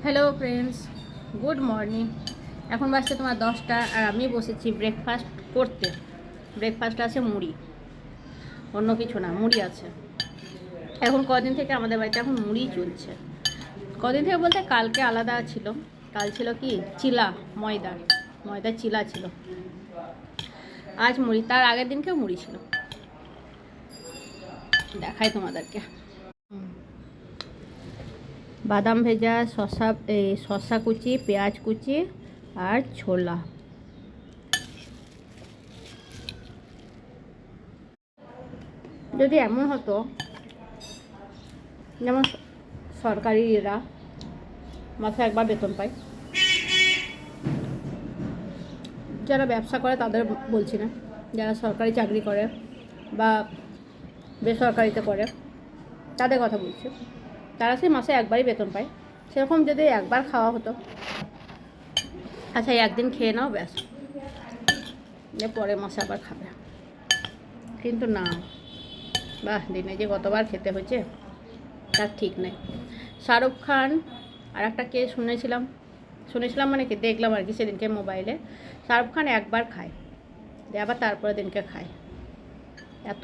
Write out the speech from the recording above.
Hello friends, good morning. এখন বাজছে তোমার 10টা আর আমি বসেছি ব্রেকফাস্ট করতে। ব্রেকফাস্ট আছে মুড়ি, অন্য কিছু না, মুড়ি আছে। এখন কদিন থেকে আমাদের বাড়িতে এখন মুড়ি চলছে। কদিন থেকে বলতে কালকে আলাদা ছিল। কাল ছিল কি চিলা, ময়দার চিলা ছিল। আজ মুড়ি, তার আগের দিনকেও মুড়ি ছিল। দেখাই তোমাদেরকে। বাদাম ভেজা, শসা কুচি, পেঁয়াজ কুচি আর ছোলা। যদি এমন হতো যেমন সরকারিরা মাসে একবার বেতন পায়, যারা ব্যবসা করে তাদের বলছি না, যারা সরকারি চাকরি করে বা বেসরকারিতে করে তাদের কথা বলছি, তারা সেই মাসে একবারই বেতন পায়। সেরকম যদি একবার খাওয়া হতো, আচ্ছা একদিন খেয়ে নাও ব্যাস, পরের মাসে আবার খাবে। কিন্তু না, বাহ, দিনে যে কতবার খেতে হয়েছে তার ঠিক নেই। শাহরুখ খান আর একটা কে শুনেছিলাম মানে কি দেখলাম আর কি সেদিনকে মোবাইলে, শাহরুখ খান একবার খায়, আবার তারপরে দিনকে খায়। এত